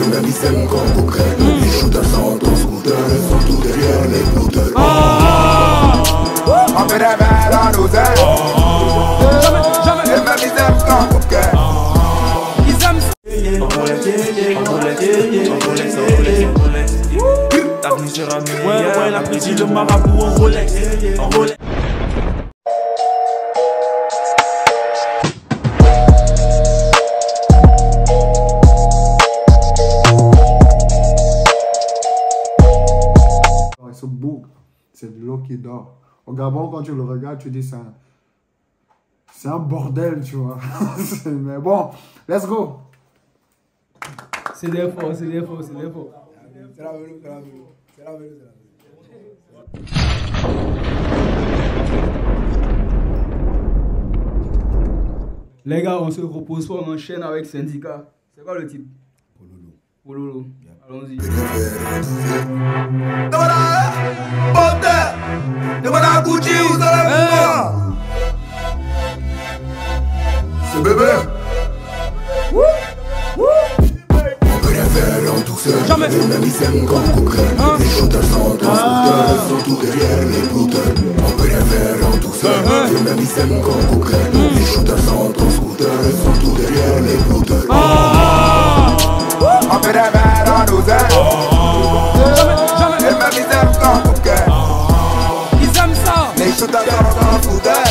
même ils s'aiment comme bouquet. Les shooters sont en scooter, ils sont tous derrière les blouters. On fait des verres dans nos ailes. Jamais. Et même ils aiment comme bouquet. Ils aiment ça. L'avenir sera meilleur. Ouais, l'apprécie le marabout en Rolex. Ce bouc, c'est de l'eau qui dort. Au Gabon, quand tu le regardes, tu dis c'est un bordel, tu vois. Mais bon, let's go. C'est des faux. C'est la vérité. Les gars, on se repose pas, on enchaîne avec Syndicat. C'est quoi le type? Pololo. Allons-y. C'est bébé. On peut rien faire en douceur. Jamais. Et même ils s'aiment comme coquin. Les shooters sont en scooter, ils sont tous derrière les blouters. On peut rien faire en douceur. Et même ils s'aiment comme coquin. Les shooters sont en scooter, ils sont tous derrière les blouters. On peut rien faire en douceur. Et même ils s'aiment comme coquin. Ils aiment ça. Les shooters sont en scooter.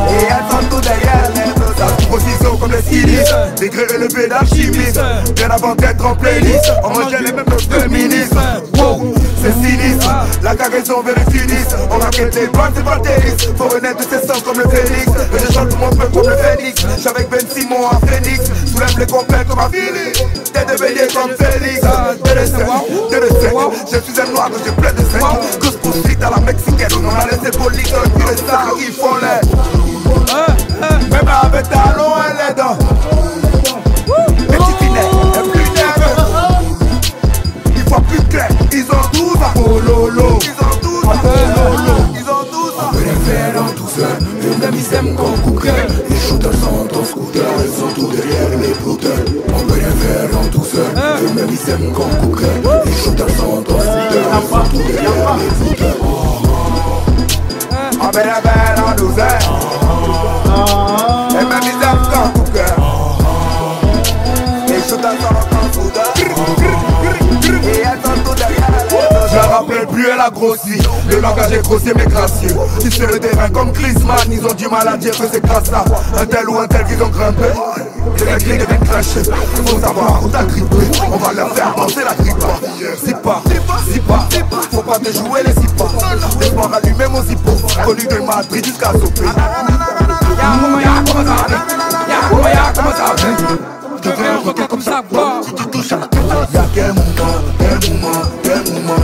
Et elles sont tous derrière les blouters. Position comme les stylistes, degré élevé d'alchimiste. Bien avant d'être en playlist, on mangeait les mêmes notes de ministre. Wow, c'est sinistre, la cargaison vers le sinistre. On raquette les balles, c'est pas le délice. Faut renaître de ses sens comme le phénix. Et je chante mon peuple comme le phénix. J'suis avec Ben Simon en phénix. Soulève les compères comme un Philly. Tête de bélier comme Félix. T'es le sec, je suis un noir, j'ai plein de sec. Que je poursuis à la mexicaine. On a laissé police, puis les stars qui font l'air. Même avec talons et les dents. Petit filet, et plus nerveux. Ils voient plus clair, ils ont tous un pololo. Ils ont tous un pololo. Ils ont tous un. On peut les faire en douceur. Et même ils s'aiment comme coquin. Les shooters sont en scooter, ils sont tous derrière les blouters. On peut les faire en douceur. Et même ils s'aiment comme coquin. Les shooters sont en scooter, ils sont tous derrière les blouters. On peut les faire en douceur. Et même ils aiment comme cooker. Les shooters sont en scooter. Et elles sont toutes derrière. Je la rappelle plus, elle a grossi. Le langage est grossier mais gracieux. Ils sur le terrain comme Griezmann, ils ont du mal à dire que c'est grâce à un tel ou un tel qu'ils ont grimpé. Les gris deviennent crachés. Faut savoir où t'as grippé. On va leur faire danser la grippe. Zipa, faut pas te jouer les zipas. Laisse-moi rallumer mon zippo. Connu de Madrid jusqu'à Sopé. Je te fais un requin comme ça, si tu touches à la tête. Y'a quel moment, y'a quel moment,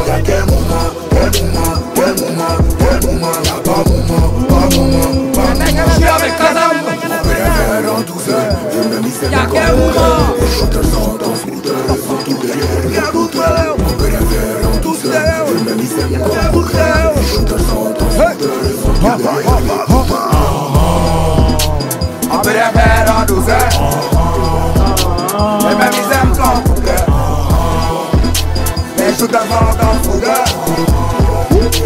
y'a quel moment, je suis avec Kazam. On peut les faire en douceur, et même ils s'aiment comme coquin. Les shooters sont en scooter, ils sont tous derrière les blouters. On peut les faire en douceur, et même ils s'aiment comme coquin. Les shooters sont en scooter, ils sont tous derrière les blouters. On peut les faire en douceur. Et même ils aiment comme coquin. Les shooters sont en scooter.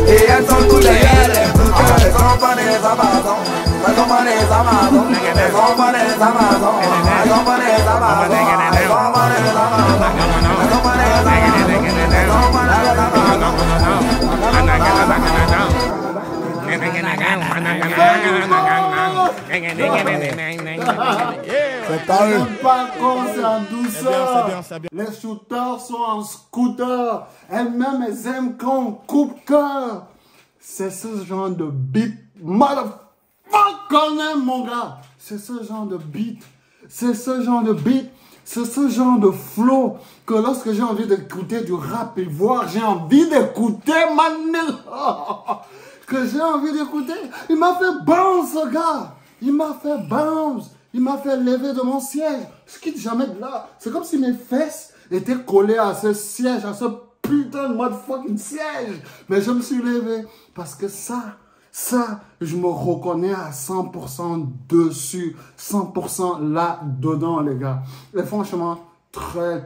Et elles sont toutes derrière les blouters. Les enfants des Amazons. Les enfants des Amazons. Les enfants des Amazons. Les enfants des Amazons. Les enfants des Amazons. Les enfants des C'est pas con, c'est en douceur. Les shooters sont en scooter. Elles-mêmes, elles aiment quand on coupe cœur. C'est ce genre de beat. Motherfucker, mon gars. C'est ce genre de beat. C'est ce genre de beat. C'est ce genre de flow que lorsque j'ai envie d'écouter du rap et voir, j'ai envie d'écouter que j'ai envie d'écouter. Il m'a fait bounce, ce gars. Il m'a fait bounce. Il m'a fait lever de mon siège. Je quitte jamais de là. C'est comme si mes fesses étaient collées à ce siège, à ce putain de motherfucking siège. Mais je me suis levé parce que ça, Ça, je me reconnais à 100% dessus, 100% là-dedans, les gars. Et franchement, très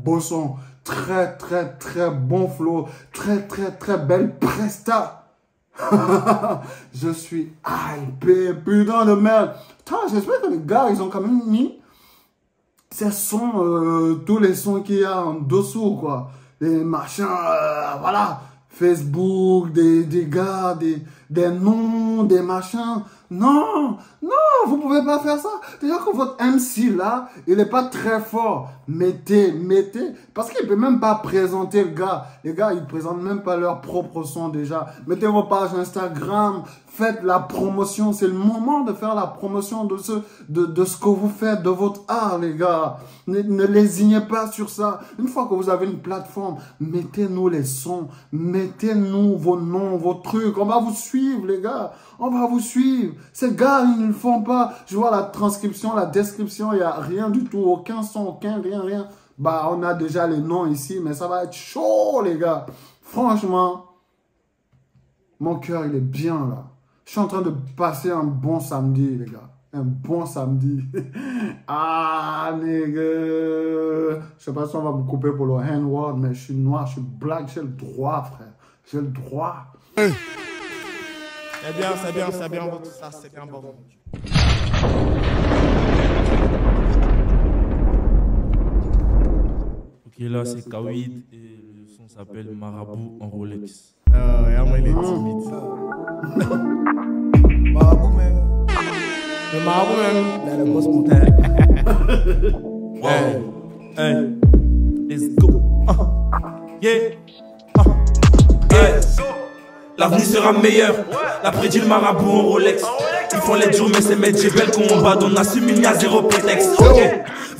beau son, très bon flow, très belle presta. Je suis hypé, putain de merde. J'espère que les gars, ils ont quand même mis ces sons, tous les sons qu'il y a en dessous, quoi. Les machins, voilà. Facebook, des gars, des noms, des machins. Non, vous pouvez pas faire ça. Déjà que votre MC là, il est pas très fort. Mettez. Parce qu'il peut même pas présenter le gars. Les gars, ils présentent même pas leur propre son déjà. Mettez vos pages Instagram. Faites la promotion. C'est le moment de faire la promotion de ce que vous faites, de votre art, les gars. Ne lésignez pas sur ça. Une fois que vous avez une plateforme, mettez-nous les sons. Mettez-nous vos noms, vos trucs. On va vous suivre, les gars. On va vous suivre. Ces gars, ils ne le font pas. Je vois la transcription, la description, il n'y a rien du tout. Aucun son, rien. Bah, on a déjà les noms ici, mais ça va être chaud, les gars. Franchement, mon cœur, il est bien, là. Je suis en train de passer un bon samedi, les gars. Un bon samedi. Ah, nigga. Je sais pas si on va me couper pour le N-word, mais je suis noir, je suis black. J'ai le droit, frère. J'ai le droit. C'est bien, tout ça, c'est bien bon. Ok, là c'est Kawid et le son s'appelle Marabout en Rolex. Moi il est timide. Marabout même. Le marabout même. Là, le boss montagne. Hey, let's go. Yeah. L'avenir sera meilleur. L'a prédit le marabout en Rolex. Ils font les jours, mais c'est mes belles qu'on bat. On assume, il n'y a zéro prétexte. Ok.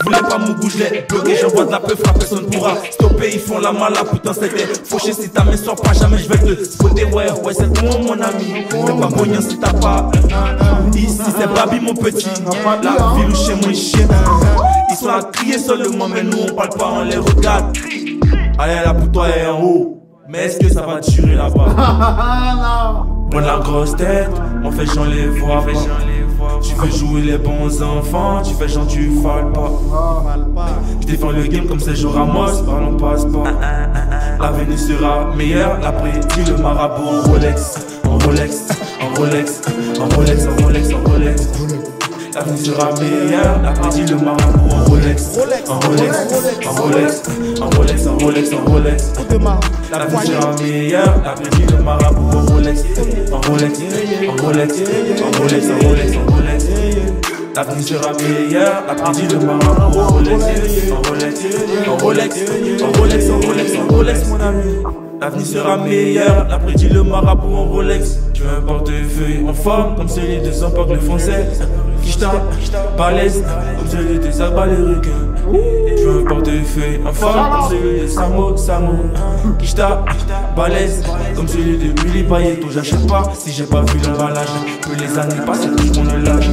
Voulez pas mon goût, je l'ai bloqué. J'envoie de la peu, frappe, personne pourra stopper. Ils font la mala, putain, c'était fauché. Si ta main sort pas, jamais je vais te spotter. Ouais, c'est bon, mon ami. C'est pas moyen si t'as pas. Ici, c'est Babi, mon petit. La ville où chez moi, chien. Ils sont à crier seulement, mais nous, on parle pas, on les regarde. Allez, là, pour toi, est en haut. Mais est-ce que ça va tirer là-bas? Prends la grosse tête, on fait genre les voix. Tu veux jouer les bons enfants, tu fais genre tu falles pas. Je défends le game comme c'est jour Ramos, parlons passe pas. L'avenir sera meilleur, l'après dit le marabout en Rolex. L'avenir sera meilleur, l'après dit le marabout en Rolex. L'avenir sera meilleur, l'après dit le marabout en Rolex. L'avenir sera meilleur, l'après dit le marabout en Rolex, mon ami. L'avenir sera meilleur, l'après dit le marabout en Rolex. Tu veux un portefeuille en forme, comme celui de son peuple français. Kishta, balèze, comme celui de Zaba les requins. Tu veux un portefeuille en forme, comme celui de Samo. Kishta, balèze, comme celui de Willy Payeto. J'achète pas si j'ai pas vu l'emballage. Que les années passent et que je connais l'âge.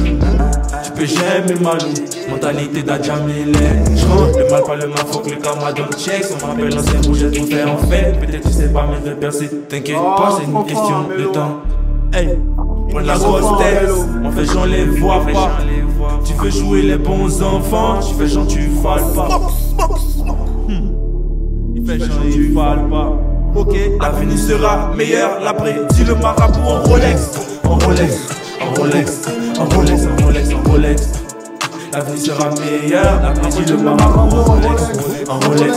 Tu peux jamais malou, mentalité d'Adjamilé. Je rentre le mal, pas le mal, faut que le karma donne check. On m'appelle l'ancien rouge, j'ai tout fait en fait. Peut-être tu sais pas, mais je vais percer. T'inquiète pas, c'est une question de temps. Hey, prends la grosse tête, on fait genre les voix pas. Tu veux jouer les bons enfants, tu fais genre tu falles pas. Il fait genre tu falles pas. Ok, l'avenir sera meilleur, l'après dit le marabout en Rolex. L'avenir sera meilleur, l'après dit le marabout en Rolex.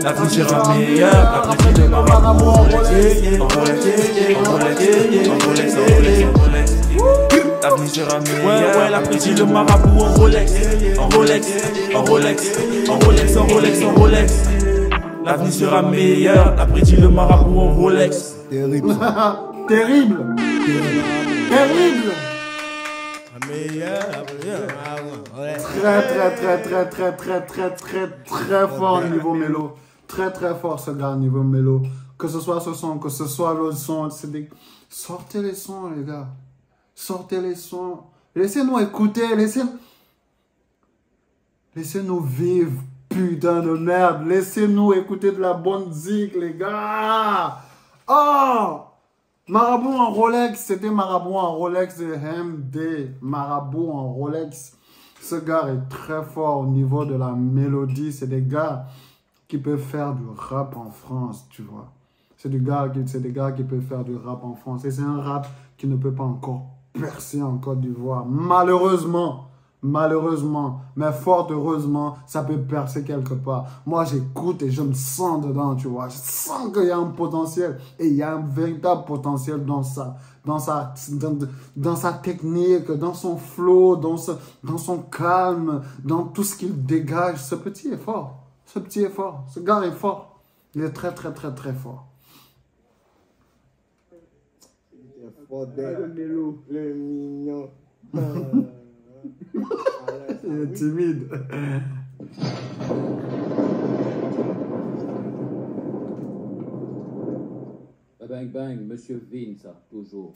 L'avenir sera meilleur, l'après dit le marabout en Rolex. L'avenir sera meilleur, l'après dit le marabout en Rolex. L'avenir sera meilleur, l'après dit le marabout en Rolex. Terrible. Très fort niveau mélo. Très fort ce gars niveau mélo. Que ce soit ce son, que ce soit l'autre son. Sortez les sons, les gars. Sortez les sons. Laissez-nous écouter. Laissez-nous vivre putain de merde. Laissez-nous écouter de la bonne zik, les gars. Oh, Marabout en Rolex, c'était Marabout en Rolex et MD. Marabout en Rolex. Ce gars est très fort au niveau de la mélodie. C'est des gars qui peuvent faire du rap en France, tu vois. C'est des gars qui peuvent faire du rap en France. Et c'est un rap qui ne peut pas encore percer en Côte d'Ivoire. Malheureusement, mais fort heureusement, ça peut percer quelque part. Moi, j'écoute et je me sens dedans, tu vois. Je sens qu'il y a un potentiel. Et il y a un véritable potentiel dans sa technique, dans son flow, dans son calme, dans tout ce qu'il dégage. Ce petit est fort. Ce petit est fort. Ce gars est fort. Il est très, très, très, très fort. Le mignon. Il est timide. Bang bang, Monsieur Vince, toujours.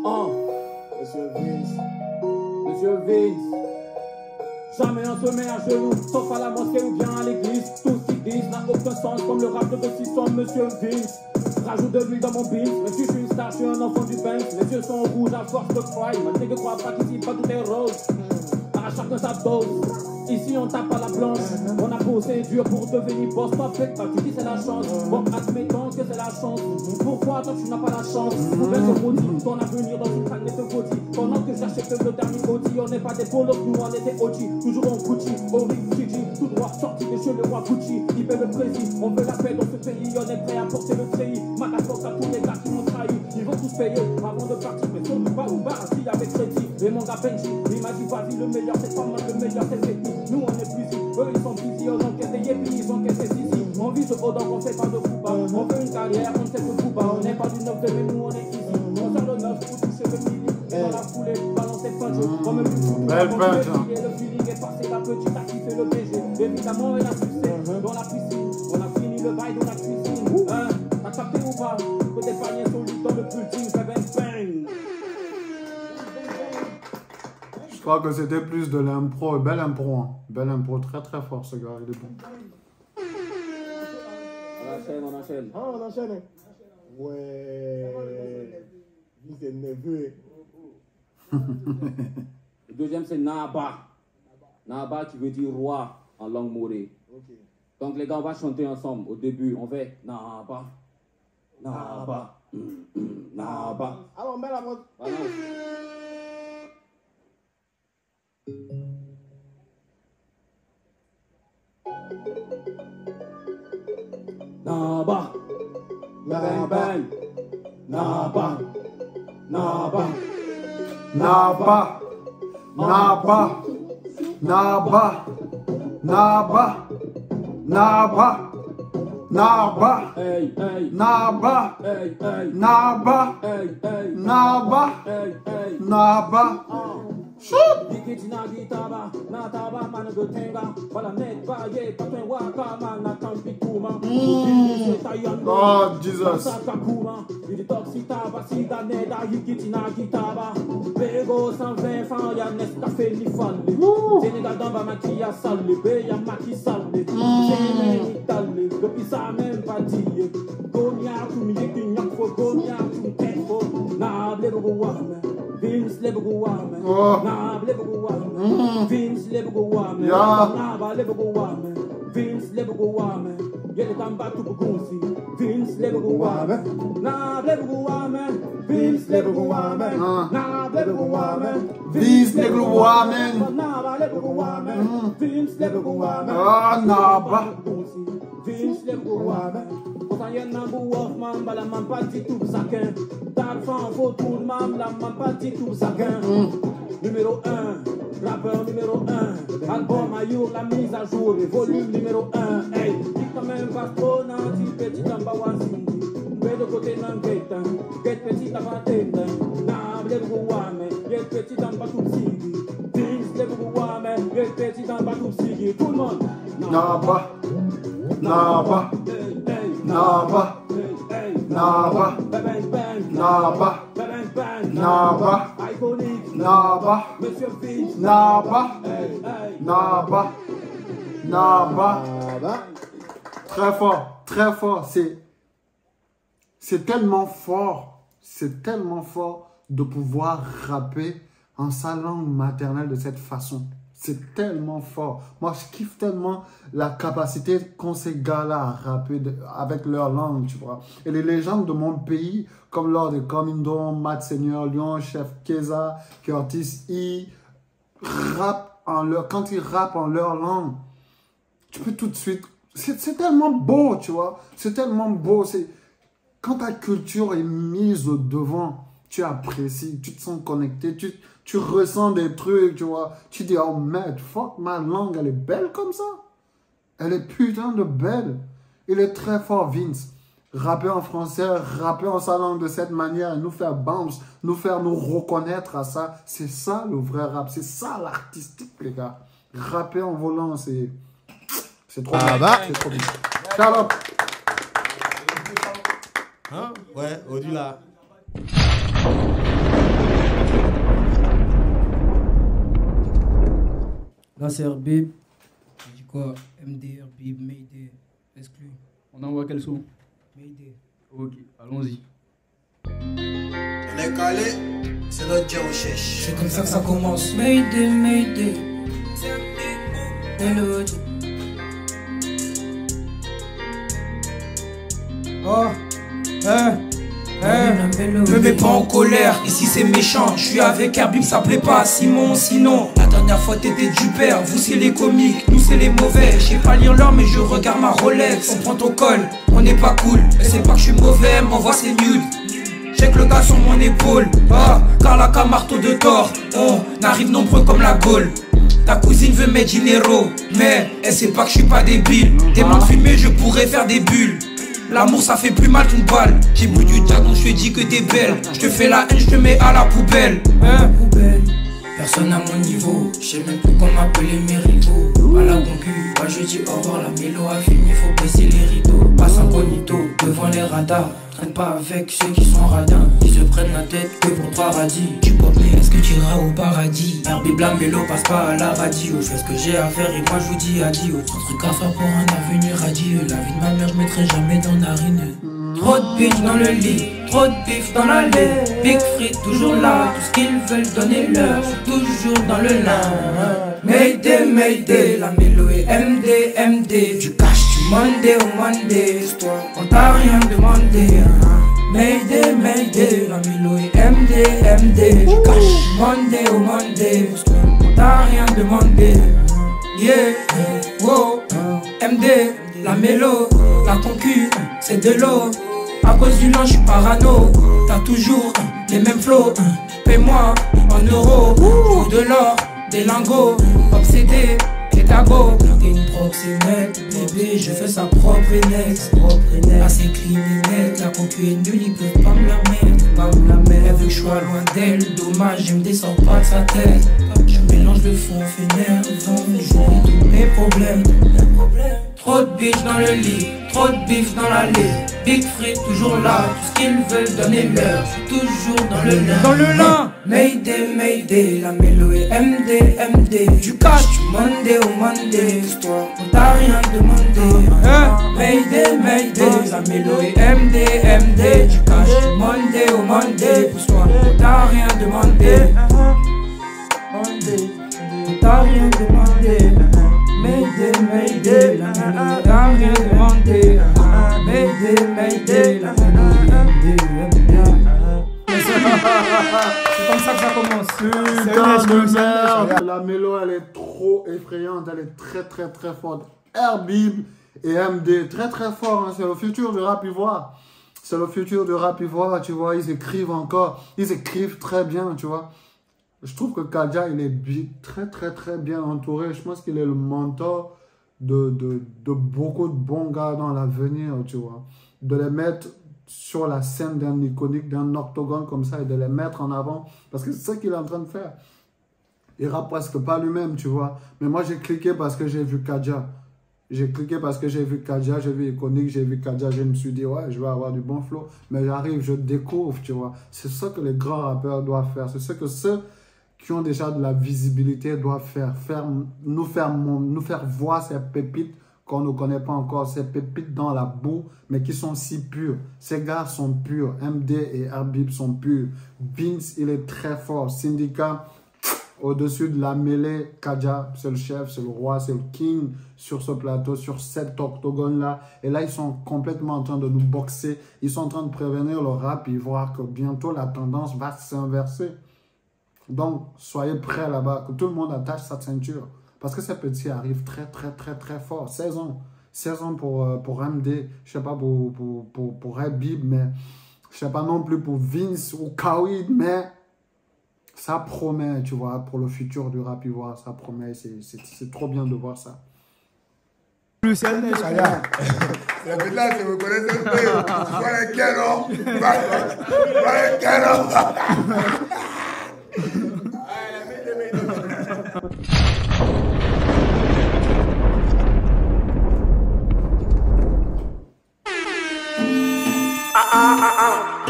Oh, Monsieur Vince. Monsieur Vince. Jamais on se met à genoux, sauf à la mosquée ou bien à l'église. Tout ce qu'ils disent n'a aucun sens, comme le rap de Bessisson, Monsieur Vince. Rajoute de l'huile dans mon beat, même si je suis une star, je suis un enfant du Banks. Les yeux sont rouges à force de cry, ma nègre croit pas qu'ici pas tout est rose. À chacun sa dose, ici on tape à la planche. On a bossé dur pour devenir boss, toi faites pas, tu dis c'est la chance. Bon, admettons que c'est la chance. Pourquoi toi tu n'as pas la chance? Nouvelle te maudit, ton avenir dans une craque te maudit. Pendant que j'achète le dernier Audi, on n'est pas des polos, nous on était OG. Toujours en Gucci, Ori, Gigi, tout droit sorti de chez le roi Gucci. Il fait le président, on veut la paix dans ce pays, on est prêt à porter le treillis. Madagascar à tous les gars qui m'ont trahi, ils vont tous payer avant de partir. Mais sur le bas ou bas, assis avec crédit. Et mon gars Benji, il m'a dit vas-y, le meilleur c'est pas mal, le meilleur c'est fait. Nous on est busy, eux ils sont busy, on encaisse des yépis, ils encaissent des ici. On vit ce haut donc on fait pas de coup bas. On veut une carrière, on ne sait que coup bas. On n'est pas du 9 mais nous on est ici. On sort le 9 pour toucher le midi. Et dans la foulée, balancer pas de jeu. Comme un but, le feeling est passé, la petite a kiffé le BG. Évidemment elle a succès dans la piscine. On a fini le bail dans la cuisine. T'as capté ou pas? Que des paniers solides dans le building, bang bang. Je crois que c'était plus de l'impro. Belle impro, hein. Belle impro, très très fort ce gars, il est bon. On enchaîne. Ah, on enchaîne. Ouais. Lui, c'est nerveux. Le deuxième, c'est Naba. Naba qui veut dire roi en langue morée. Ok. Donc, les gars, on va chanter ensemble. Au début, on fait Naba. Naba. Naba. Alors, on met la voix. Voilà. Naba. Bang bang. Naba. Naba. Naba. Naba. Naba. Naba. Naba. Naba. Hey, hey. Naba. Hey, hey. Naba. Hey, hey. Naba. Hey, hey. Naba. Shoot! Dikijina gitaba, nataba managotenga, wala net ba ye patwe waka mana tampikuma. Oh, Jesus. Sakakuma, il toxita basida neda yikijina gitaba. Bego 120 francs ya Nescafé ni falle. Sénégal dans ba maquilla sale, be ya maki sale. C'est Italie, depuis ça même pas dit. Gonia tu mi yek fo gonia tu tempo. Na blebo wame. Vince Lebugo Wame, Na Lebugo Wame, Vince Lebugo Wame, Na Lebugo Wame, Vince Lebugo Wame, Yele Tamba to Bugunsi, Vince Lebugo Wame, Na Lebugo Wame, Vince Lebugo Wame, Na Lebugo Wame, Vince Lebugo Wame, Na Lebugo Wame, Vince Lebugo Wame, Naba. Vince Lebugo Wame. Quand y'a un Wolfman, la main pas dit tout saquin. D'argent, faut tout le monde, la main pas dit tout saquin. Numéro 1, rappeur numéro 1. Album à jour, la mise à jour, et volume numéro 1. Hey, dis quand même pas trop, non, dis petit en bas, wazingi. Mais de côté, non, get petit à battre. N'a blé de wame, get petit en bas, tout sigi. Dings, le wame, get petit en bas, tout sigi. Tout le monde. Naba. Naba. Naba. Naba. Naba. Naba. Naba, Monsieur Vince. Naba, Hey, hey. Naba, Naba. Très fort, très fort. C'est tellement fort de pouvoir rapper en sa langue maternelle de cette façon. C'est tellement fort. Moi, je kiffe tellement la capacité qu'ont ces gars-là à rapper avec leur langue, tu vois. Et les légendes de mon pays, comme Lord de Comindo, Matt Seigneur, Lyon, Chef Keza, Curtis E, quand ils rappent en leur langue, tu peux tout de suite... C'est tellement beau, tu vois. C'est tellement beau. Quand ta culture est mise au devant, tu apprécies, tu te sens connecté, tu ressens des trucs, tu vois. Tu dis, oh merde, fuck, ma langue, elle est belle comme ça. Elle est putain de belle. Il est très fort, Vince. Rapper en français, rapper en sa langue de cette manière, nous faire bounce, nous faire nous reconnaître à ça. C'est ça le vrai rap, c'est ça l'artistique, les gars. Rapper en volant, c'est trop bien. C'est trop bien. Shout out. Hein? Ouais, au-delà. Là, c'est Herbib. Je dis quoi? MD, Herbib, Mayday, exclu. On envoie quel son? Mayday. Ok, allons-y. On est calé, c'est notre Dieu au chèche. C'est comme ça que ça commence. Mayday, Mayday. Hello. Oh, me mets pas en colère, ici c'est méchant. Je suis avec Herbib, ça plaît pas à Simon. Sinon, la dernière fois t'étais du père. Vous c'est les comiques, nous c'est les mauvais. Je sais pas lire l'heure mais je regarde ma Rolex. On prend ton col, on n'est pas cool. Et c'est pas que je suis mauvais, m'envoie ses nudes. Check le gars sur mon épaule. Ah, car la marteau de Thor. On arrive nombreux comme la Gaule. Ta cousine veut mettre dinero, mais elle sait pas que je suis pas débile. Des mains de fumée, je pourrais faire des bulles. L'amour ça fait plus mal qu'une balle. J'ai bu du jack donc je te dis que t'es belle. Je te fais la haine, je te mets à la poubelle. Personne à mon niveau, je sais même plus comment appeler mes rivaux. À la concu, moi je dis au revoir, la mélo a fini, faut baisser les rideaux. Passe incognito, devant les radars. Traîne pas avec ceux qui sont radins. Ils se prennent la tête que pour toi radis. Tu pop mais est-ce que tu iras au paradis? Herbib la mélo passe pas à la radio. Je fais ce que j'ai à faire et moi je vous dis adieu. Trop de trucs à faire pour un avenir radieux. La vie de ma mère je mettrai jamais dans narine. Trop de bitch dans le lit, trop de bif dans l'allée. Big Free toujours là, tout ce qu'ils veulent donner leur. Je suis toujours dans le lin. Mayday, Mayday, la mélo est MD, MD. Du cash, tu Monday au Monday. On t'a rien demandé. Mayday, Mayday, la mélo est MD, MD. Du cash, Monday au Monday. On t'a rien demandé. Yeah, wow, MD, la mélo, la concu, c'est de l'eau. À cause du lent, je suis parano. T'as toujours les mêmes flots. Paie-moi en euros. Ou de l'or, des lingots. Obsédé, pédago. T'es une proxénète, bébé, je fais sa propre nex. Assez clean et net. La concu est nulle, ils peuvent pas me la mettre. Elle veut que je sois loin d'elle. Dommage, je me descends pas de sa tête. Je mélange le fond fénère. J'oublie tous mes problèmes. Trop de bitch dans le lit, trop de bif dans l'allée. Big Free toujours là, tout ce qu'ils veulent donner leur. Toujours dans le lin. Dans le lin. Mayday, Mayday, la mélo est MD, MD. Du cash, tu Monday au Monday. On t'a rien demandé. Mayday, Mayday, la mélo est MD, MD. Du cash, tu Monday au Monday. Pousse-toi, on t'a rien demandé. On t'a rien demandé. Mayday, Mayday, la mélo t'a rien demandé. Mayday, Mayday, la mélo. C'est comme ça que ça commence. Putain de merde. La mélo, elle est trop effrayante. Elle est très très très forte. Herbib et MD, très très fort. Hein. C'est le futur du rap ivoire. C'est le futur du rap ivoire, tu vois. Ils écrivent encore. Ils écrivent très bien, tu vois. Je trouve que Kadja, il est très très très bien entouré. Je pense qu'il est le mentor de beaucoup de bons gars dans l'avenir, tu vois. De les mettre sur la scène d'un iconique, d'un octogone comme ça et de les mettre en avant. Parce que c'est ça qu'il est en train de faire. Il rappe presque pas lui-même, tu vois. Mais moi, j'ai cliqué parce que j'ai vu Kadja. J'ai cliqué parce que j'ai vu Kadja, j'ai vu Iconique, j'ai vu Kadja. Je me suis dit, ouais, je vais avoir du bon flow. Mais j'arrive, je découvre, tu vois. C'est ça que les grands rappeurs doivent faire. C'est ce que ceux qui ont déjà de la visibilité doivent nous faire voir ces pépites qu'on ne connaît pas encore, ces pépites dans la boue, mais qui sont si purs. Ces gars sont purs. MD et Habib sont purs. Vince, il est très fort. Syndicat, au-dessus de la mêlée, Kadja, c'est le chef, c'est le roi, c'est le king sur ce plateau, sur cet octogone-là. Et là, ils sont complètement en train de nous boxer. Ils sont en train de prévenir le rap. Ils voient que bientôt, la tendance va s'inverser. Donc, soyez prêts là-bas, que tout le monde attache sa ceinture. Parce que ces petits arrivent très fort. 16 ans. 16 ans pour MD. Je sais pas pour Habib, mais je sais pas non plus pour Vince ou Kawid, mais ça promet, tu vois, pour le futur du rap ivoire, ça promet. C'est trop bien de voir ça. Plus elle n'est pas là. La petite là, si vous connaissez le pays, voilà quel homme. Voilà quel homme.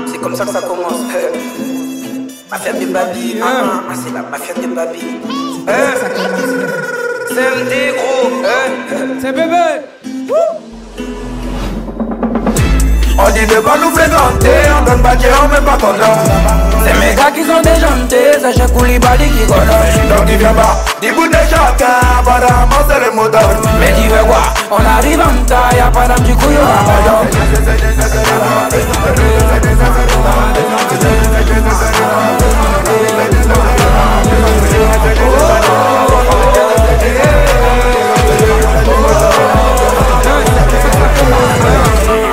C'est comme ça que ça commence. Mafia de Babi, c'est la mafia de Babi. C'est un gros, c'est bébé. On dit de pas nous fréquenter, on donne pas on même pas content. C'est mes gars qui sont déjantés, c'est chez Koulibaly qui connaît. Donc tu viens pas, dis bout de chacun, apparemment c'est le moteur. Mais tu veux quoi, on arrive en taille, y'a pas d'âme du coup y'aura pas d'homme.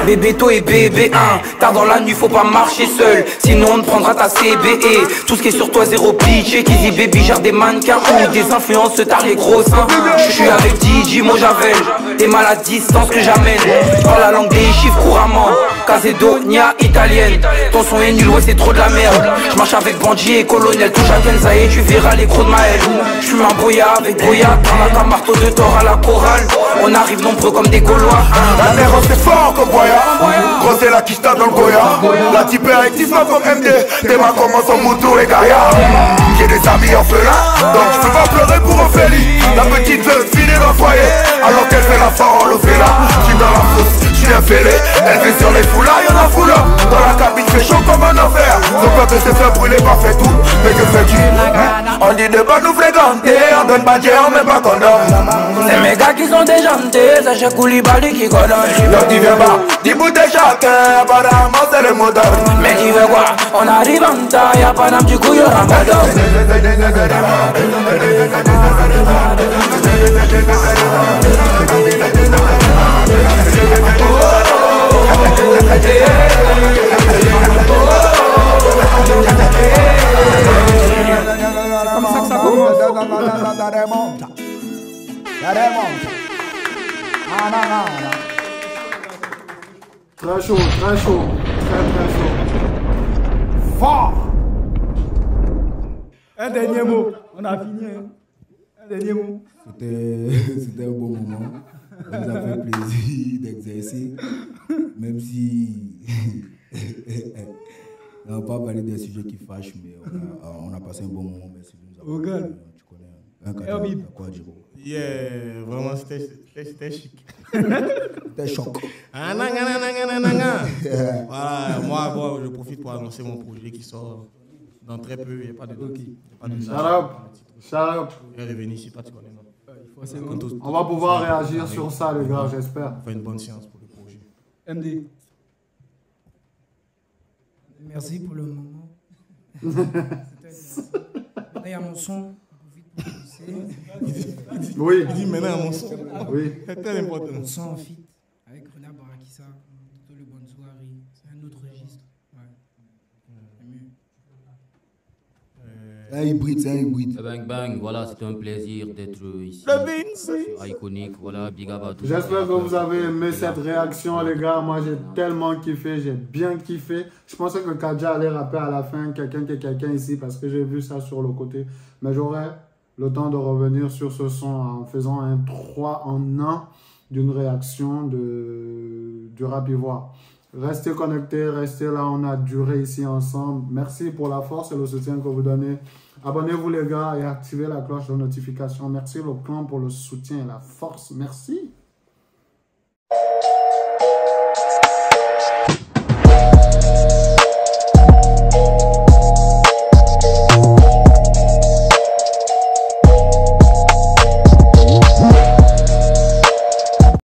Bébé toi et bébé 1, tard dans la nuit faut pas marcher seul, sinon on te prendra ta CBE. Tout ce qui est sur toi zéro pitié, qui dit baby gère des mannequins ou des influences tard les gros seins. Je suis avec DJ, moi j'avais t'es mal à distance que j'amène. Je parle la langue des chiffres couramment, Casedonia italienne. Ton son est nul, ouais c'est trop de la merde. Je marche avec Bandit et Colonel, touche à Kenza et tu verras les crocs de Maël. Je suis un boya avec Goya, dans la marteau de Thor à la chorale. On arrive nombreux comme des Gaulois. La terre c'est fort comme Boya. Gros c'est la quiche dans le Goya. La type est activement comme MD. Tes mains commencent en moto et Gaïa. J'ai des amis orphelins, donc je peux pas pleurer pour Ophélie. La petite veut filer dans le foyer, alors qu'elle fait la farole au fela. Je suis dans la fosse, je suis un fêlé. Elle fait sur les foulards, y'en a foulard. Dans la cabine fait chaud comme un enfer. Son peuple s'est fait brûler, pas fait tout. Mais que fais-tu? On dit de pas nous fréquenter, on donne pas Dieu, on met pas condom. C'est mes gars qui sont déjantés, c'est chez Koulibaly qui connaît. Donc tu viens pas, dis bout de chacun, apparemment c'est le moteur. Mais tu veux quoi, on arrive en taille, y'a pas d'âme du coup y'aura pas d'homme. C'est comme ça que ça commence. Très chaud, très chaud. Très chaud. Fort. Un dernier mot. On a fini. Un dernier mot. C'était un bon moment. Ça nous a fait plaisir d'exercer. Même si on n'a pas parlé des sujets qui fâchent, mais on a passé un bon moment. Merci de nous avoir parlé. Tu connais un cadre, quoi dire. Yeah, vraiment c'était chic. C'était choc. Voilà, moi je profite pour annoncer mon projet qui sort dans très peu. Il n'y a pas de date. Shut up. Je vais revenir ici, pas tu connais non. On va pouvoir réagir sur ça, les gars, j'espère. On fait une bonne séance pour le projet. MD. Merci pour le moment. Là, il y a mon son. Oui. Il dit maintenant à mon son. Oui. C'est très important. Mon son en feat avec Renard Barakissa, tout le bon soirée. C'est un autre registre. C'est un hybride, c'est un hybride. Bang bang, voilà, c'était un plaisir d'être ici. Sur Iconic, voilà, big up à tous. J'espère que vous avez aimé cette réaction, les gars. Moi, j'ai tellement kiffé, j'ai bien kiffé. Je pensais que Kadja allait rapper à la fin, quelqu'un ici, parce que j'ai vu ça sur le côté. Mais j'aurai le temps de revenir sur ce son en faisant un 3 en 1 d'une réaction du rap ivoire. Restez connectés, restez là, on a duré ici ensemble. Merci pour la force et le soutien que vous donnez. Abonnez-vous les gars et activez la cloche de notification. Merci le clan pour le soutien et la force. Merci.